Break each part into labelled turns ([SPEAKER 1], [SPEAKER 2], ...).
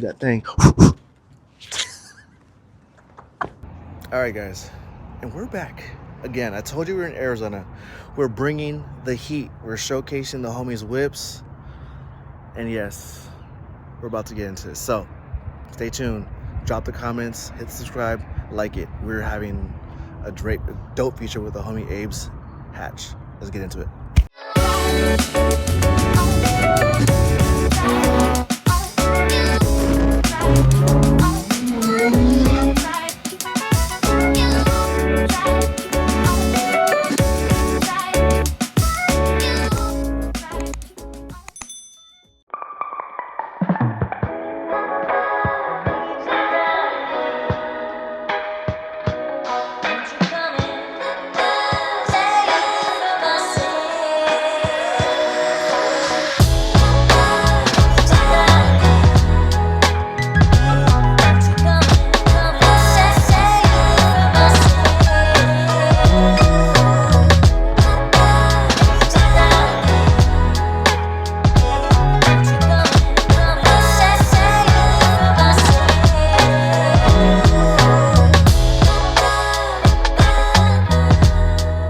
[SPEAKER 1] do that thing. All right, guys, and we're back again. I told you we were in Arizona. We're bringing the heat. We're showcasing the homies' whips, and yes, we're about to get into it. So stay tuned. Drop the comments, hit subscribe, like it. We're having a dope feature with the homie Abe's hatch. Let's get into it.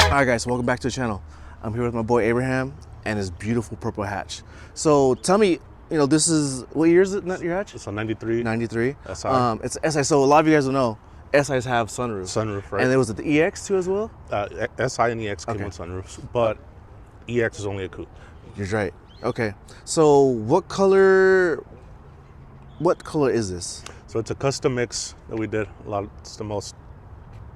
[SPEAKER 1] Alright guys, welcome back to the channel. I'm here with my boy Abraham and his beautiful purple hatch. So tell me, you know, this is, what year is it, not your hatch?
[SPEAKER 2] It's a 93.
[SPEAKER 1] 93.
[SPEAKER 2] SI.
[SPEAKER 1] It's SI, so a lot of you guys will know, SIs have sunroofs.
[SPEAKER 2] Sunroof, right?
[SPEAKER 1] And there was the EX too as well?
[SPEAKER 2] SI and EX came with sunroofs, but EX is only a coupe.
[SPEAKER 1] You're right. Okay. So what color is this?
[SPEAKER 2] So it's a custom mix that we did. It's the most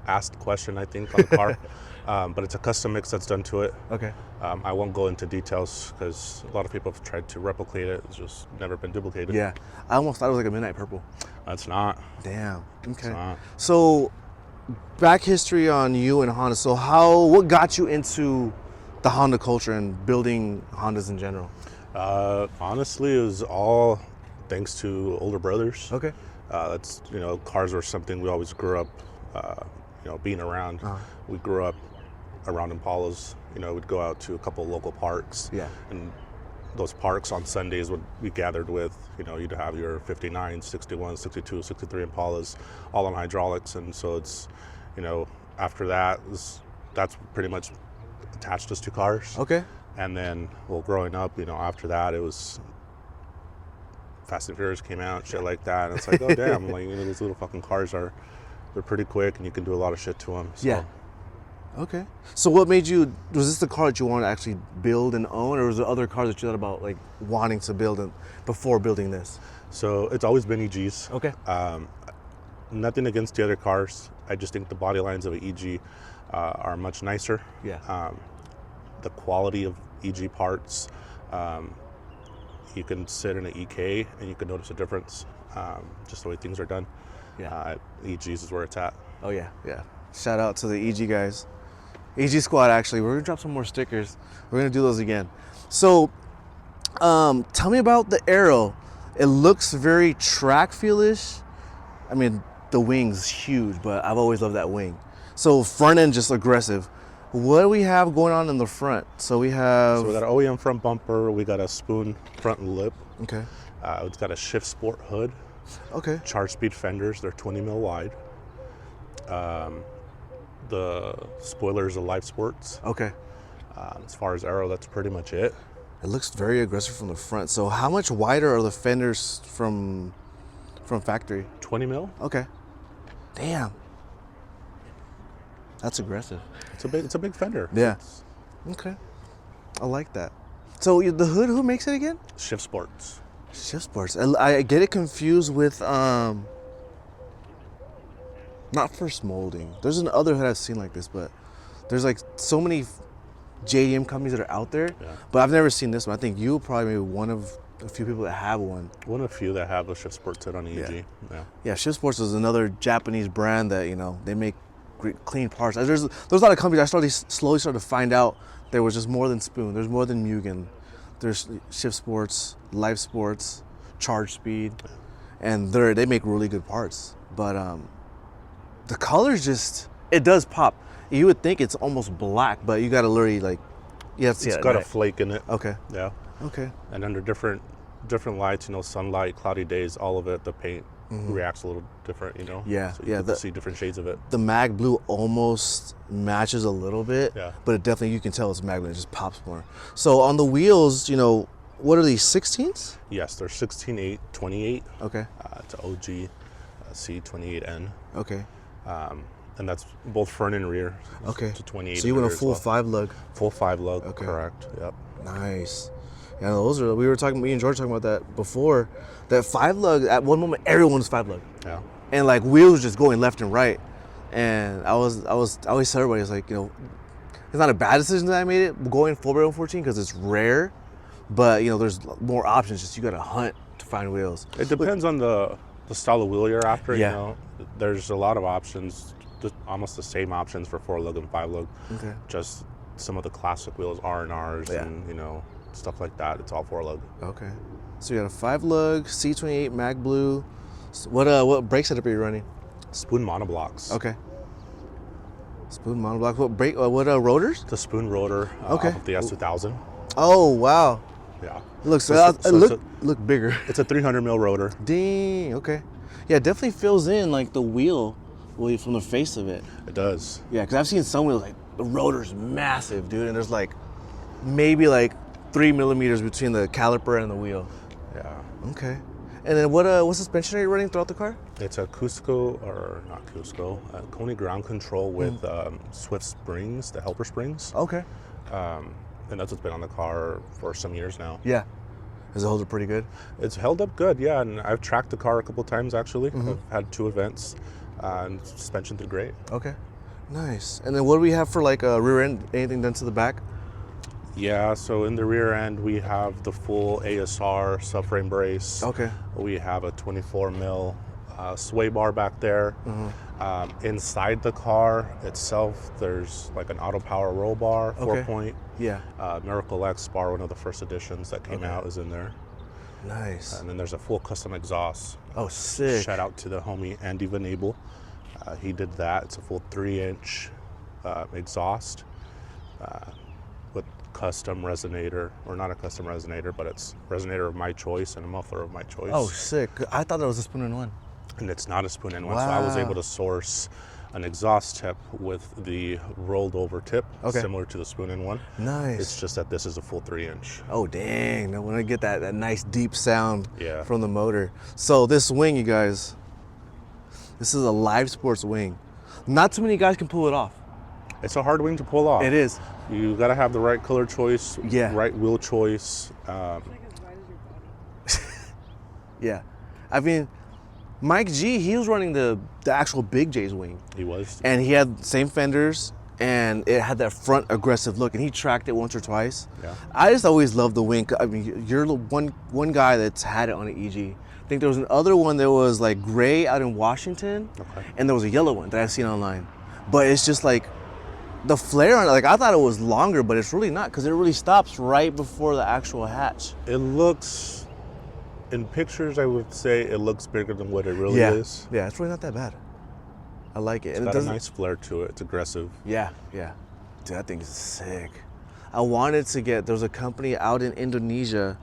[SPEAKER 2] asked question, I think, on the car. But it's a custom mix that's done to it.
[SPEAKER 1] Okay.
[SPEAKER 2] I won't go into details because a lot of people have tried to replicate it. It's just never been duplicated.
[SPEAKER 1] Yeah. I almost thought it was like a midnight purple.
[SPEAKER 2] It's not.
[SPEAKER 1] Damn. Okay.
[SPEAKER 2] It's not.
[SPEAKER 1] So back history on you and Honda. So what got you into the Honda culture and building Hondas in general?
[SPEAKER 2] Honestly, it was all thanks to older brothers.
[SPEAKER 1] Okay.
[SPEAKER 2] That's, cars were something we always grew up, being around. We grew up around Impalas. We'd go out to a couple of local parks.
[SPEAKER 1] Yeah. And
[SPEAKER 2] those parks on Sundays would be gathered with, you'd have your 59, 61, 62, 63 Impalas, all on hydraulics. And so it's, after that, that's pretty much attached us to cars.
[SPEAKER 1] Okay.
[SPEAKER 2] And then, growing up, after that, it was Fast and Furious came out, shit like that. And it's like, oh, damn, these little fucking cars they're pretty quick and you can do a lot of shit to them. So.
[SPEAKER 1] Yeah. Okay. So what made you, was this the car that you wanted to actually build and own, or was there other cars that you thought about like wanting to build before building this?
[SPEAKER 2] So it's always been EGs.
[SPEAKER 1] Okay.
[SPEAKER 2] Nothing against the other cars. I just think the body lines of an EG are much nicer.
[SPEAKER 1] Yeah.
[SPEAKER 2] The quality of EG parts, you can sit in an EK and you can notice a difference, just the way things are done.
[SPEAKER 1] Yeah.
[SPEAKER 2] EGs is where it's at.
[SPEAKER 1] Oh yeah, yeah. Shout out to the EG guys. EG squad, actually. We're gonna drop some more stickers. We're gonna do those again. So, tell me about the Aero. It looks very track feel-ish. I mean, the wing's huge, but I've always loved that wing. So front end just aggressive. What do we have going on in the front? So we have...
[SPEAKER 2] So we got an OEM front bumper. We got a spoon front lip.
[SPEAKER 1] Okay.
[SPEAKER 2] It's got a Shift Sport hood.
[SPEAKER 1] Okay.
[SPEAKER 2] Charge speed fenders. They're 20 mil wide. The spoilers are Life Sports.
[SPEAKER 1] Okay.
[SPEAKER 2] As far as Aero, that's pretty much it.
[SPEAKER 1] It looks very aggressive from the front. So how much wider are the fenders from factory?
[SPEAKER 2] 20 mil.
[SPEAKER 1] Okay. Damn. That's aggressive.
[SPEAKER 2] It's a big fender.
[SPEAKER 1] Yeah. Okay. I like that. So the hood, who makes it again?
[SPEAKER 2] Shift Sports.
[SPEAKER 1] Shift Sports. I get it confused with not First Molding. There's another hood I've seen like this, but there's like so many JDM companies that are out there.
[SPEAKER 2] Yeah.
[SPEAKER 1] But I've never seen this one. I think you probably maybe one of a few people that have one.
[SPEAKER 2] One of a few that have a Shift Sports hood on the EG.
[SPEAKER 1] Yeah. Shift Sports is another Japanese brand that they make great clean parts. There's a lot of companies. I slowly started to find out there was just more than Spoon. There's more than Mugen. There's Shift Sports, Life Sports, Charge Speed, and they make really good parts. But the color's it does pop. You would think it's almost black, but you gotta literally you have to see it.
[SPEAKER 2] It's got a flake in it.
[SPEAKER 1] Okay.
[SPEAKER 2] Yeah.
[SPEAKER 1] Okay.
[SPEAKER 2] And under different different lights, sunlight, cloudy days, all of it, the paint reacts a little different,
[SPEAKER 1] Yeah,
[SPEAKER 2] So you get to see different shades of it.
[SPEAKER 1] The mag blue almost matches a little bit,
[SPEAKER 2] Yeah.
[SPEAKER 1] but it definitely, you can tell it's mag blue. It just pops more. So on the wheels, what are these, 16s?
[SPEAKER 2] Yes, they're 16/8, 28.
[SPEAKER 1] Okay.
[SPEAKER 2] It's an OG C28N.
[SPEAKER 1] Okay.
[SPEAKER 2] And that's both front and rear.
[SPEAKER 1] Okay.
[SPEAKER 2] It's a 28.
[SPEAKER 1] So you went a
[SPEAKER 2] rear as
[SPEAKER 1] full
[SPEAKER 2] well.
[SPEAKER 1] 5 lug.
[SPEAKER 2] Full 5 lug,
[SPEAKER 1] Okay.
[SPEAKER 2] correct. Yep.
[SPEAKER 1] Nice. Yeah, me and George talking about that before. That 5 lug, at one moment, everyone was 5 lug.
[SPEAKER 2] Yeah.
[SPEAKER 1] And like wheels just going left and right. And I always tell everybody, it's like, it's not a bad decision that I made it going full barrel 14 because it's rare. But there's more options. Just you got to hunt to find wheels.
[SPEAKER 2] It depends on the style of wheel you're after.
[SPEAKER 1] Yeah.
[SPEAKER 2] There's a lot of options, almost the same options for 4 lug and 5 lug.
[SPEAKER 1] Okay.
[SPEAKER 2] Just some of the classic wheels, R&Rs,
[SPEAKER 1] Yeah.
[SPEAKER 2] and stuff like that. It's all 4 lug.
[SPEAKER 1] Okay. So you got a 5 lug C28 mag blue. So what brake setup are you running?
[SPEAKER 2] Spoon monoblocks.
[SPEAKER 1] Okay. Spoon monoblock. What rotors?
[SPEAKER 2] It's a spoon rotor
[SPEAKER 1] Okay.
[SPEAKER 2] off of the S2000.
[SPEAKER 1] Oh wow.
[SPEAKER 2] Yeah.
[SPEAKER 1] It looks
[SPEAKER 2] So
[SPEAKER 1] look bigger.
[SPEAKER 2] It's a 300 mil rotor.
[SPEAKER 1] Dang. Okay. Yeah, it definitely fills in like the wheel from the face of it.
[SPEAKER 2] It does.
[SPEAKER 1] Yeah, because I've seen some wheels like the rotor's massive, dude, and there's like maybe like 3 millimeters between the caliper and the wheel.
[SPEAKER 2] Yeah.
[SPEAKER 1] Okay. And then what suspension are you running throughout the car?
[SPEAKER 2] It's a Koni ground control with Swift springs, the helper springs.
[SPEAKER 1] Okay.
[SPEAKER 2] And that's what's been on the car for some years now.
[SPEAKER 1] Yeah. Does it hold up pretty good?
[SPEAKER 2] It's held up good, yeah. And I've tracked the car a couple times actually. I've had 2 events, and suspension did great.
[SPEAKER 1] Okay. Nice. And then what do we have for like a rear end? Anything done to the back?
[SPEAKER 2] Yeah, so in the rear end we have the full ASR subframe brace.
[SPEAKER 1] Okay.
[SPEAKER 2] We have a 24 mil sway bar back there. Inside the car itself, there's like an auto power roll bar, 4-point.
[SPEAKER 1] Yeah.
[SPEAKER 2] Miracle X bar, one of the first editions that came out, is in there.
[SPEAKER 1] Nice.
[SPEAKER 2] And then there's a full custom exhaust.
[SPEAKER 1] Oh, sick.
[SPEAKER 2] Shout out to the homie Andy Van Abel. He did that. It's a full 3-inch exhaust with custom resonator, or not a custom resonator, but it's resonator of my choice and a muffler of my choice.
[SPEAKER 1] Oh, sick. I thought that was a spoon-in-one.
[SPEAKER 2] And it's not a spoon-in-one, so I was able to source an exhaust tip with the rolled over tip, similar to the spoon-in-one.
[SPEAKER 1] Nice.
[SPEAKER 2] It's just that this is a full 3-inch.
[SPEAKER 1] Oh, dang. I want to get that nice deep sound
[SPEAKER 2] Yeah.
[SPEAKER 1] from the motor. So this wing, you guys, this is a live sports wing. Not too many guys can pull it off.
[SPEAKER 2] It's a hard wing to pull off.
[SPEAKER 1] It is.
[SPEAKER 2] You got to have the right color choice, right wheel choice.
[SPEAKER 1] Yeah. I mean, Mike G, he was running the actual Big J's wing.
[SPEAKER 2] He was.
[SPEAKER 1] And he had the same fenders, and it had that front aggressive look, and he tracked it once or twice.
[SPEAKER 2] Yeah.
[SPEAKER 1] I just always loved the wing. I mean, you're the one guy that's had it on an EG. I think there was another one that was like gray out in Washington, and there was a yellow one that I've seen online. But it's just like the flare on it, like I thought it was longer, but it's really not, because it really stops right before the actual hatch.
[SPEAKER 2] It looks, in pictures, I would say it looks bigger than what it really is.
[SPEAKER 1] Yeah, it's really not that bad. I like it.
[SPEAKER 2] It's got a nice flare to it. It's aggressive.
[SPEAKER 1] Yeah. Dude, that thing is sick. I wanted to get, there's a company out in Indonesia,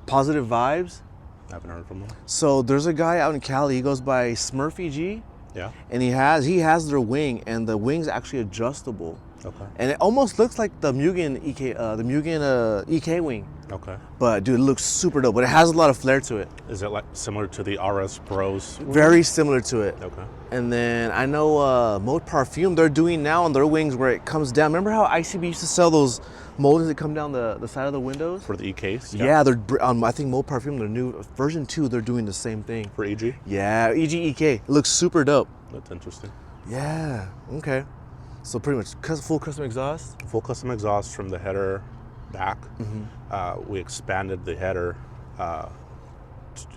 [SPEAKER 1] Positive Vibes.
[SPEAKER 2] I haven't heard from them.
[SPEAKER 1] So there's a guy out in Cali, he goes by Smurfy G.
[SPEAKER 2] Yeah.
[SPEAKER 1] And he has their wing, and the wing's actually adjustable.
[SPEAKER 2] Okay.
[SPEAKER 1] And it almost looks like the Mugen EK wing.
[SPEAKER 2] Okay.
[SPEAKER 1] But dude, it looks super dope, but it has a lot of flair to it.
[SPEAKER 2] Is it like similar to the RS Pros?
[SPEAKER 1] Very similar to it.
[SPEAKER 2] Okay.
[SPEAKER 1] And then I know Mode Parfum, they're doing now on their wings where it comes down. Remember how ICB used to sell those moldings that come down the side of the windows?
[SPEAKER 2] For the EKs?
[SPEAKER 1] Yeah, they're I think Mode Parfum, their new version 2, they're doing the same thing.
[SPEAKER 2] For EG?
[SPEAKER 1] Yeah, EG EK. It looks super dope.
[SPEAKER 2] That's interesting.
[SPEAKER 1] Yeah, okay. So pretty much full custom exhaust?
[SPEAKER 2] Full custom exhaust from the header back. We expanded the header to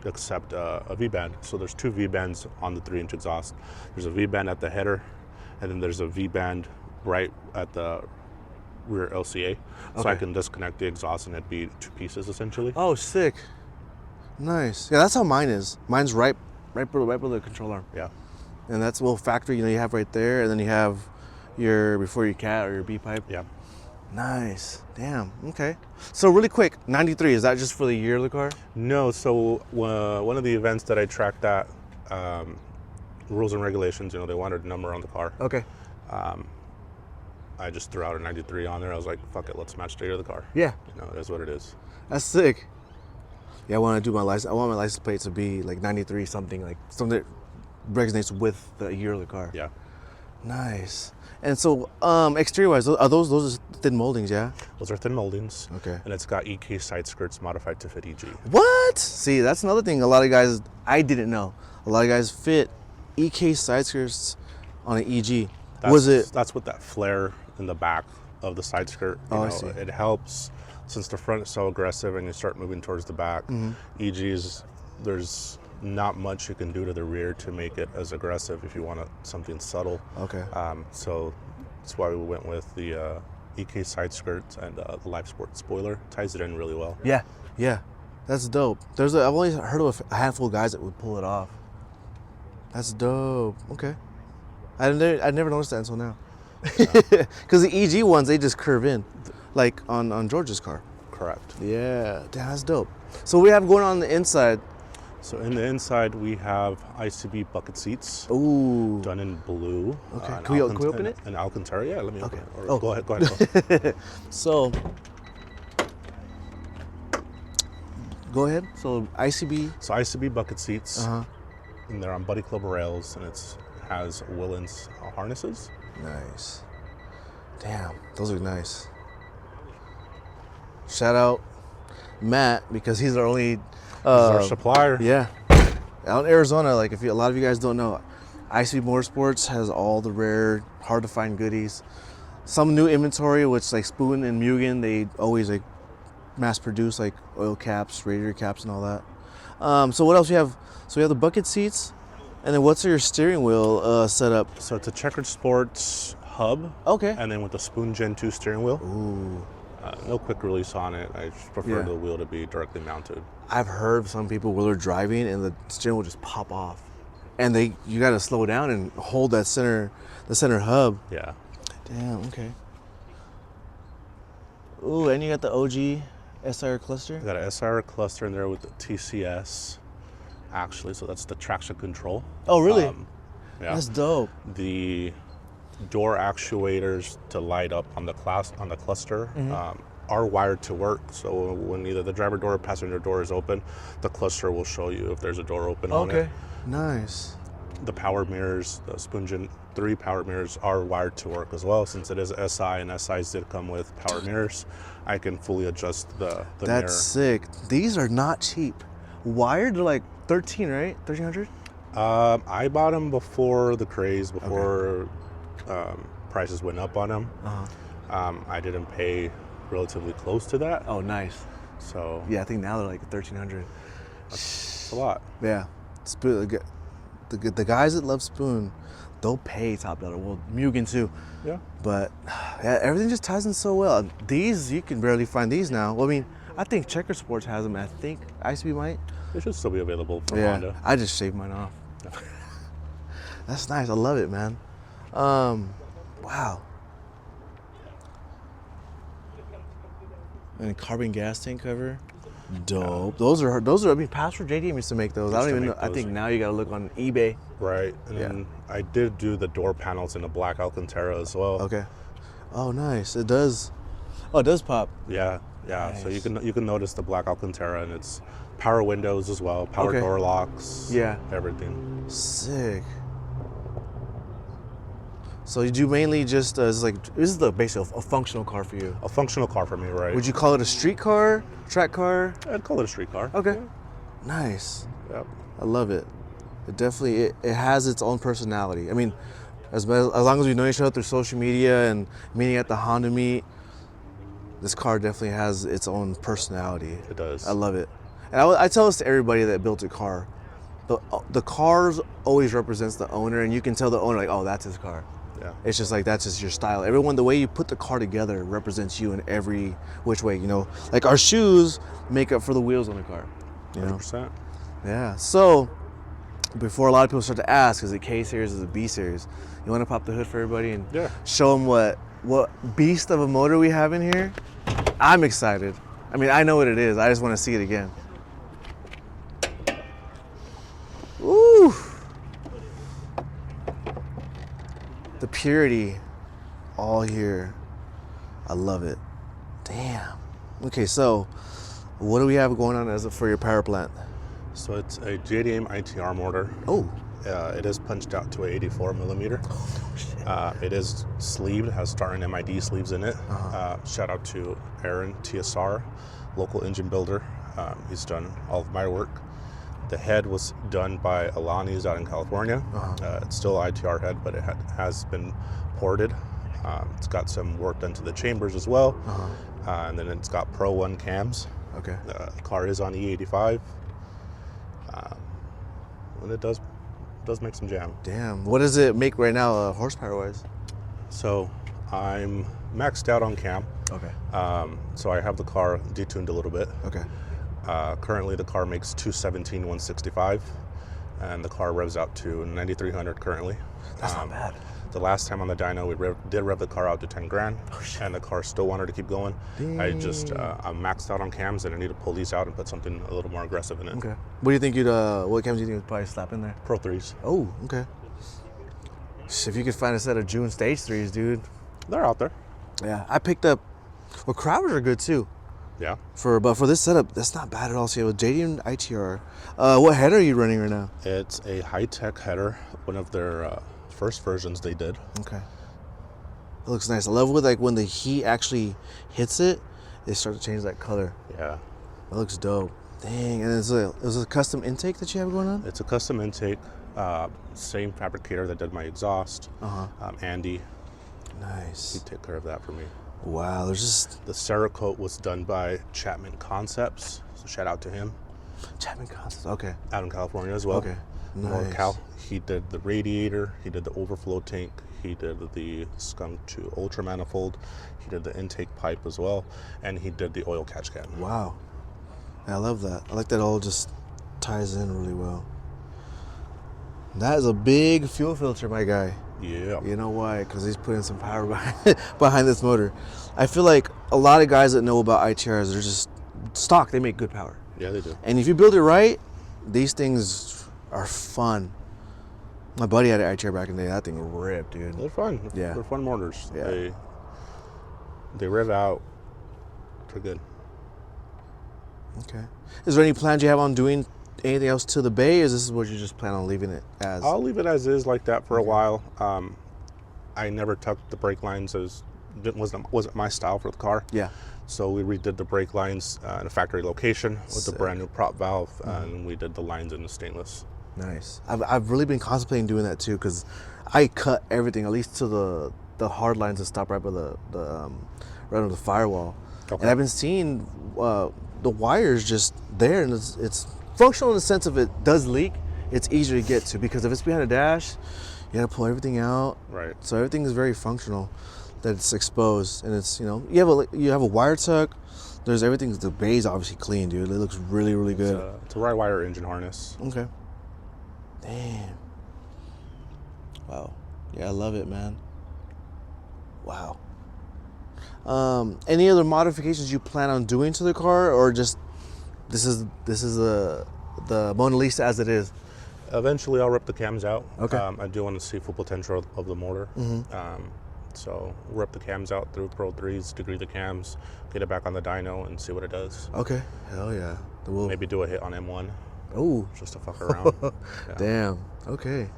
[SPEAKER 2] accept a V-band. So there's 2 V-bands on the 3-inch exhaust. There's a V-band at the header, and then there's a V-band right at the rear LCA. So I can disconnect the exhaust and it'd be 2 pieces essentially.
[SPEAKER 1] Oh, sick. Nice. Yeah, that's how mine is. Mine's right below the control arm.
[SPEAKER 2] Yeah.
[SPEAKER 1] And that's factory, you have right there, and then you have your before your cat or your B pipe.
[SPEAKER 2] Yeah.
[SPEAKER 1] Nice. Damn. Okay. So really quick, 93, is that just for the year of the car?
[SPEAKER 2] No, so one of the events that I tracked at, rules and regulations, they wanted a number on the car.
[SPEAKER 1] Okay.
[SPEAKER 2] I just threw out a 93 on there. I was like, fuck it, let's match the year of the car.
[SPEAKER 1] Yeah.
[SPEAKER 2] It is what it is.
[SPEAKER 1] That's sick. Yeah, I want to do my license. I want my license plate to be like 93 something, like something that resonates with the year of the car.
[SPEAKER 2] Yeah.
[SPEAKER 1] Nice. And so, exterior-wise, are those are thin moldings, yeah?
[SPEAKER 2] Those are thin moldings.
[SPEAKER 1] Okay.
[SPEAKER 2] And it's got EK side skirts modified to fit EG.
[SPEAKER 1] What? See, that's another thing. A lot of guys, I didn't know. A lot of guys fit EK side skirts on an EG.
[SPEAKER 2] That's with that flare in the back of the side skirt.
[SPEAKER 1] I see.
[SPEAKER 2] It helps since the front is so aggressive and you start moving towards the back. EGs, there's not much you can do to the rear to make it as aggressive if you want something subtle.
[SPEAKER 1] Okay.
[SPEAKER 2] So that's why we went with the EK side skirts and the Live Sport spoiler. Ties it in really well.
[SPEAKER 1] Yeah, yeah, that's dope. I've only heard of a handful of guys that would pull it off. That's dope. Okay, I never noticed that until now. Because the EG ones, they just curve in, like on George's car.
[SPEAKER 2] Correct.
[SPEAKER 1] Yeah, that's dope. So we have going on the inside.
[SPEAKER 2] So in the inside, we have ICB bucket seats.
[SPEAKER 1] Ooh.
[SPEAKER 2] Done in blue.
[SPEAKER 1] Okay. Can we open it?
[SPEAKER 2] An Alcantara. Yeah, let me open it. Or
[SPEAKER 1] Oh.
[SPEAKER 2] Go ahead.
[SPEAKER 1] So, go ahead. So ICB.
[SPEAKER 2] So ICB bucket seats.
[SPEAKER 1] Uh huh.
[SPEAKER 2] And they're on Buddy Club rails, and has Willens harnesses.
[SPEAKER 1] Nice. Damn, those are nice. Shout out Matt, because he's our only.
[SPEAKER 2] This is our supplier.
[SPEAKER 1] Yeah. Out in Arizona, like a lot of you guys don't know, ICB Motorsports has all the rare, hard to find goodies. Some new inventory, which like Spoon and Mugen, they always like mass produce like oil caps, radiator caps, and all that. So what else we have? So we have the bucket seats, and then what's your steering wheel setup?
[SPEAKER 2] So it's a Checkered Sports hub.
[SPEAKER 1] Okay.
[SPEAKER 2] And then with the Spoon Gen 2 steering wheel.
[SPEAKER 1] Ooh.
[SPEAKER 2] No quick release on it. I just prefer
[SPEAKER 1] Yeah.
[SPEAKER 2] the wheel to be directly mounted.
[SPEAKER 1] I've heard some people where they're driving and the steering will just pop off, and you got to slow down and hold the center hub.
[SPEAKER 2] Yeah.
[SPEAKER 1] Damn. Okay. Ooh, and you got the OG SIR cluster.
[SPEAKER 2] I got an SR cluster in there with the TCS, actually. So that's the traction control.
[SPEAKER 1] Oh, really?
[SPEAKER 2] Yeah.
[SPEAKER 1] That's dope.
[SPEAKER 2] The door actuators to light up on the cluster are wired to work. So when either the driver door or passenger door is open, the cluster will show you if there's a door open on it.
[SPEAKER 1] Okay. Nice.
[SPEAKER 2] The power mirrors, the Spoon Gen 3 power mirrors are wired to work as well. Since it is SI and SIs did come with power mirrors, I can fully adjust the mirror.
[SPEAKER 1] That's sick. These are not cheap. Wired, they're like 13, right? 1300?
[SPEAKER 2] I bought them before the craze, before prices went up on them. I didn't pay relatively close to that.
[SPEAKER 1] Oh, nice.
[SPEAKER 2] So
[SPEAKER 1] Yeah, I think now they're like 1300.
[SPEAKER 2] it's a lot.
[SPEAKER 1] Yeah. Spoon, the guys that love Spoon, they'll pay top dollar. Well, Mugen too.
[SPEAKER 2] Yeah.
[SPEAKER 1] But yeah, everything just ties in so well. These, you can barely find these now. Well, I mean, I think Checker Sports has them. I think ICB might.
[SPEAKER 2] They should still be available from
[SPEAKER 1] Yeah,
[SPEAKER 2] Honda.
[SPEAKER 1] I just shaved mine off. That's nice. I love it, man. Wow. And carbon gas tank cover. Dope. Those are. I mean, Pastor JDM used to make those. I don't even know. I think now you got to look on eBay.
[SPEAKER 2] Right. And then I did do the door panels in a black Alcantara as well.
[SPEAKER 1] Okay. Oh, nice. It does. Oh, it does pop.
[SPEAKER 2] Yeah. Yeah.
[SPEAKER 1] Nice.
[SPEAKER 2] So you can notice the black Alcantara, and it's power windows as well, power
[SPEAKER 1] Okay.
[SPEAKER 2] door locks.
[SPEAKER 1] Yeah.
[SPEAKER 2] Everything.
[SPEAKER 1] Sick. So you do mainly just this is basically a functional car for you.
[SPEAKER 2] A functional car for me, right?
[SPEAKER 1] Would you call it a street car, track car?
[SPEAKER 2] I'd call it a street car.
[SPEAKER 1] Okay. Nice.
[SPEAKER 2] Yep.
[SPEAKER 1] I love it. It definitely it has its own long as long as we know each other through social media and meeting at the Honda meet, this car definitely has its own personality.
[SPEAKER 2] It does.
[SPEAKER 1] I love it. And I tell this to everybody that built a car. The cars always represents the owner, and you can tell the owner, like, oh, that's his car.
[SPEAKER 2] Yeah.
[SPEAKER 1] It's just like, that's just your style. Everyone, the way you put the car together represents you in every which way, you know? Like our shoes make up for the wheels on the car, you know?
[SPEAKER 2] 100%.
[SPEAKER 1] Yeah. So before a lot of people start to ask, is it K series, is it B series? You want to pop the hood for everybody and show them what beast of a motor we have in here? I'm excited. I mean, I know what it is. I just want to see it again. Woo! The purity all here. I love it. Damn. Okay, so what do we have going on as for your power plant?
[SPEAKER 2] So it's a JDM ITR motor.
[SPEAKER 1] Oh.
[SPEAKER 2] It is punched out to a 84 millimeter.
[SPEAKER 1] Oh, shit.
[SPEAKER 2] It is sleeved, has Star and MID sleeves in it. Shout out to Aaron, TSR, local engine builder. He's done all of my work. The head was done by Alani's out in California. It's still ITR head, but it has been ported. It's got some work done to the chambers as well. And then it's got Pro 1 cams.
[SPEAKER 1] Okay.
[SPEAKER 2] The car is on E85. And it does make some jam.
[SPEAKER 1] Damn. What does it make right now, horsepower wise?
[SPEAKER 2] So I'm maxed out on cam.
[SPEAKER 1] Okay.
[SPEAKER 2] So I have the car detuned a little bit.
[SPEAKER 1] Okay.
[SPEAKER 2] Currently the car makes 217, 165, and the car revs out to 9,300 currently.
[SPEAKER 1] That's not bad.
[SPEAKER 2] The last time on the dyno, we did rev the car out to 10 grand, and the car still wanted to keep going.
[SPEAKER 1] Dang.
[SPEAKER 2] I'm maxed out on cams, and I need to pull these out and put something a little more aggressive in it.
[SPEAKER 1] Okay. What do you think what cams do you think you'd probably slap in there?
[SPEAKER 2] Pro 3s.
[SPEAKER 1] Oh, okay. If you could find a set of June stage 3s, dude.
[SPEAKER 2] They're out there.
[SPEAKER 1] Yeah, I picked up, Crowders are good too.
[SPEAKER 2] Yeah.
[SPEAKER 1] But for this setup, that's not bad at all. So you have a JDM ITR. What header are you running right now?
[SPEAKER 2] It's a high-tech header, one of their first versions they did.
[SPEAKER 1] Okay. It looks nice. I love with when the heat actually hits it, it starts to change that color.
[SPEAKER 2] Yeah.
[SPEAKER 1] It looks dope. Dang, and is it a custom intake that you have going on?
[SPEAKER 2] It's a custom intake, same fabricator that did my exhaust, Andy.
[SPEAKER 1] Nice.
[SPEAKER 2] He took care of that for me.
[SPEAKER 1] Wow, there's just...
[SPEAKER 2] The Cerakote was done by Chapman Concepts, so shout out to him.
[SPEAKER 1] Chapman Concepts, okay.
[SPEAKER 2] Out in California as well.
[SPEAKER 1] Okay, nice.
[SPEAKER 2] NorCal. He did the radiator, he did the overflow tank, he did the skunk to ultra manifold, he did the intake pipe as well, and he did the oil catch can.
[SPEAKER 1] Wow. Yeah, I love that. I like that all just ties in really well. That is a big fuel filter, my guy.
[SPEAKER 2] Yeah.
[SPEAKER 1] You know why? Because he's putting some power behind this motor. I feel like a lot of guys that know about ITRs, they're just stock. They make good power.
[SPEAKER 2] Yeah, they do.
[SPEAKER 1] And if you build it right, these things are fun. My buddy had an ITR back in the day. That thing ripped, dude.
[SPEAKER 2] They're fun.
[SPEAKER 1] Yeah.
[SPEAKER 2] They're fun motors.
[SPEAKER 1] Yeah.
[SPEAKER 2] They rev out. They're good.
[SPEAKER 1] Okay. Is there any plans you have on doing anything else to the bay, or is this what you just plan on leaving it as?
[SPEAKER 2] I'll leave it as is like that for a while. I never tucked the brake lines, as it wasn't my style for the car.
[SPEAKER 1] Yeah.
[SPEAKER 2] So we redid the brake lines in a factory location with the brand new prop valve, and we did the lines in the stainless.
[SPEAKER 1] Nice. I've really been contemplating doing that too, because I cut everything at least to the hard lines that stop right by the right under the firewall. Okay. And I've been seeing the wires just there, and it's functional in the sense of it does leak. It's easier to get to, because if it's behind a dash, you gotta pull everything out.
[SPEAKER 2] Right.
[SPEAKER 1] So everything is very functional, that it's exposed, and it's, you have a wire tuck. There's everything. The bay's obviously clean, dude. It looks really, really good.
[SPEAKER 2] It's a right wire engine harness.
[SPEAKER 1] Okay. Damn. Wow. Yeah, I love it, man. Wow. Any other modifications you plan on doing to the car, or just this is the Mona Lisa as it is?
[SPEAKER 2] Eventually, I'll rip the cams out.
[SPEAKER 1] Okay.
[SPEAKER 2] I do want to see full potential of the motor. So rip the cams out through Pro 3s, degree the cams, get it back on the dyno, and see what it does.
[SPEAKER 1] Okay. Hell yeah.
[SPEAKER 2] Maybe do a hit on M1.
[SPEAKER 1] Oh.
[SPEAKER 2] Just to fuck around. Yeah.
[SPEAKER 1] Damn. Okay.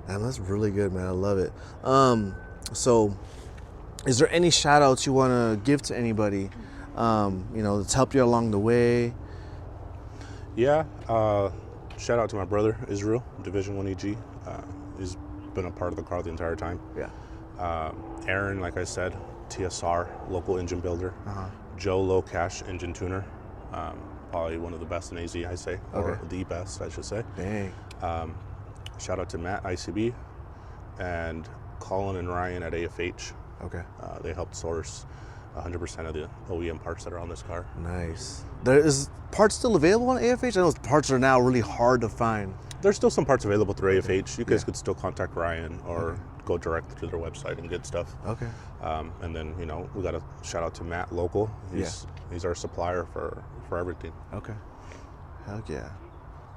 [SPEAKER 1] Damn, that's really good, man. I love it. So, is there any shout outs you want to give to anybody, that's helped you along the way?
[SPEAKER 2] Yeah. Shout out to my brother, Israel, Division 1 EG. He's been a part of the car the entire time.
[SPEAKER 1] Yeah.
[SPEAKER 2] Aaron, like I said, TSR, local engine builder. Joe, low cash engine tuner. Probably one of the best in AZ, I say, or the best, I should say.
[SPEAKER 1] Dang.
[SPEAKER 2] Shout out to Matt, ICB, and Colin and Ryan at AFH.
[SPEAKER 1] Okay.
[SPEAKER 2] They helped source 100% of the OEM parts that are on this car.
[SPEAKER 1] Nice. There is parts still available on AFH? I know parts are now really hard to find.
[SPEAKER 2] There's still some parts available through AFH. You guys
[SPEAKER 1] Yeah.
[SPEAKER 2] could still contact Ryan or go direct to their website and get stuff.
[SPEAKER 1] Okay.
[SPEAKER 2] And then, you know, we got to shout out to Matt local. He's our supplier for everything.
[SPEAKER 1] Okay. Heck yeah.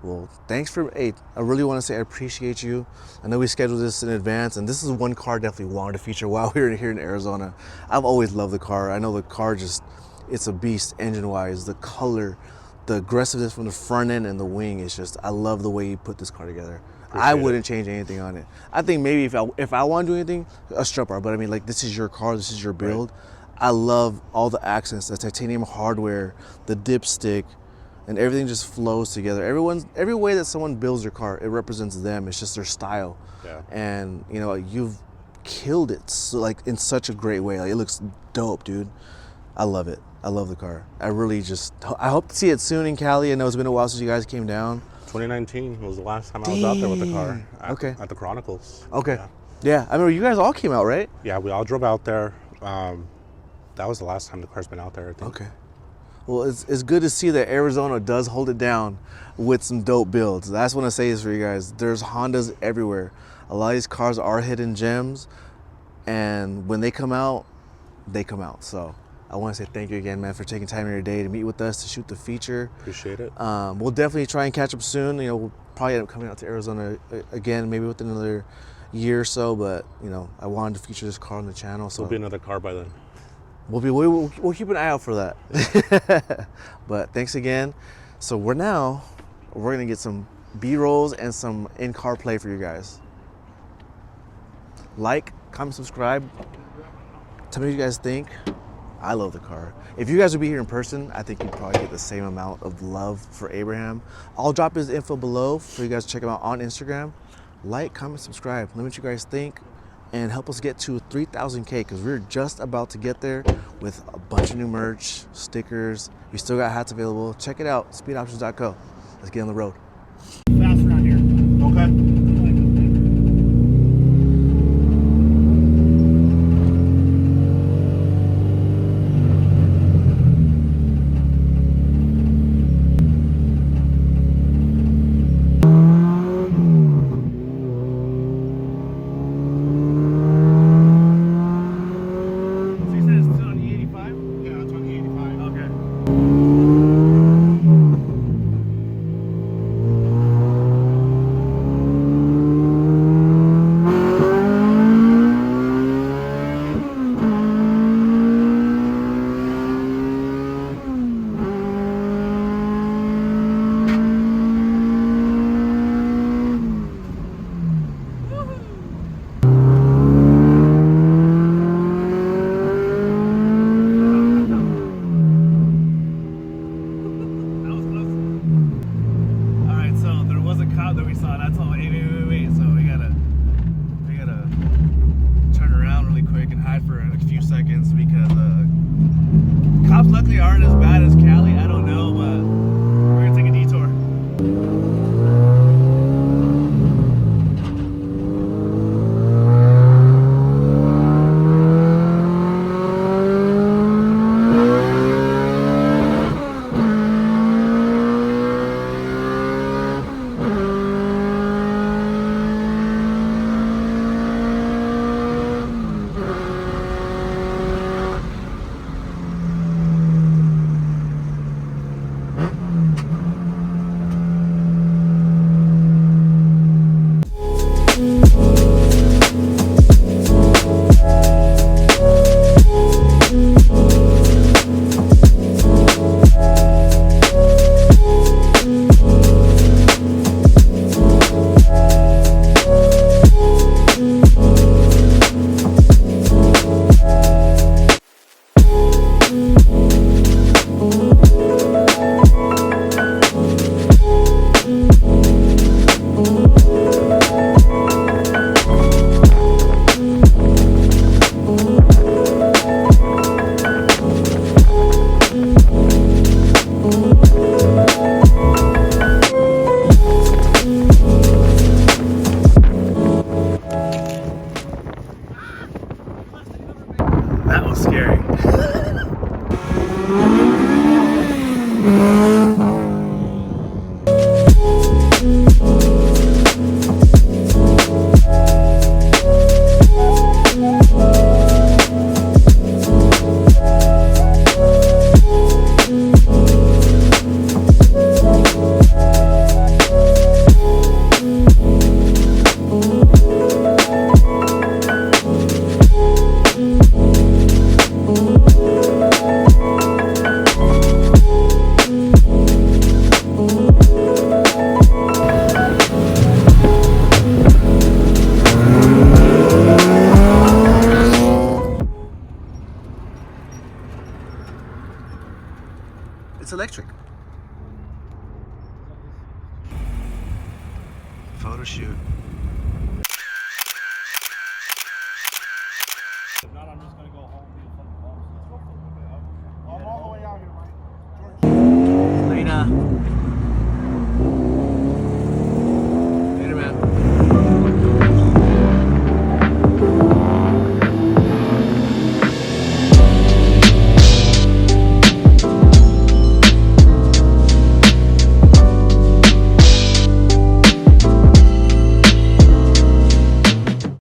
[SPEAKER 1] Well, thanks for, hey, I really want to say I appreciate you. I know we scheduled this in advance, and this is one car I definitely wanted to feature while we were here in Arizona. I've always loved the car. I know the car just, it's a beast engine-wise. The color, the aggressiveness from the front end and the wing is just, I love the way you put this car together. I wouldn't change anything on it. I think maybe if I want to do anything, a strut bar, but I mean, like, this is your car, this is your build. Right. I love all the accents, the titanium hardware, the dipstick, and everything just flows together. Every way that someone builds their car, it represents them. It's just their style. Yeah. And you know, you've killed it so, like, in such a great way. Like, it looks dope, dude. I love it. I love the car. I hope to see it soon in Cali. I know it's been a while since you guys came down.
[SPEAKER 2] 2019 was the last time I was out there with the car. At the Chronicles.
[SPEAKER 1] Okay. Yeah. I remember you guys all came out, right?
[SPEAKER 2] Yeah, we all drove out there. That was the last time the car's been out there, I think.
[SPEAKER 1] Okay. Well, it's good to see that Arizona does hold it down with some dope builds. That's what I say is for you guys. There's Hondas everywhere. A lot of these cars are hidden gems, and when they come out, they come out. So I want to say thank you again, man, for taking time in your day to meet with us to shoot the feature.
[SPEAKER 2] Appreciate it.
[SPEAKER 1] We'll definitely try and catch up soon. You know, we'll probably end up coming out to Arizona again, maybe within another year or so. But you know, I wanted to feature this car on the channel. So
[SPEAKER 2] there'll be another car by then.
[SPEAKER 1] We'll keep an eye out for that. But thanks again. So we're gonna get some B-rolls and some in-car play for you guys. Like, comment, subscribe. Tell me what you guys think. I love the car. If you guys would be here in person, I think you'd probably get the same amount of love for Abraham. I'll drop his info below for you guys to check him out on Instagram. Like, comment, subscribe. Let me know what you guys think, and help us get to 3,000K, because we're just about to get there with a bunch of new merch, stickers. We still got hats available. Check it out, speedoptions.co. Let's get on the road.
[SPEAKER 3] Fast around here.
[SPEAKER 2] Okay.
[SPEAKER 1] electric. Photo shoot.
[SPEAKER 3] If not, I'm just gonna go home and be a fucking boss. Let's go for a little bit. I'm all the way out here, Mike. George.
[SPEAKER 1] Later.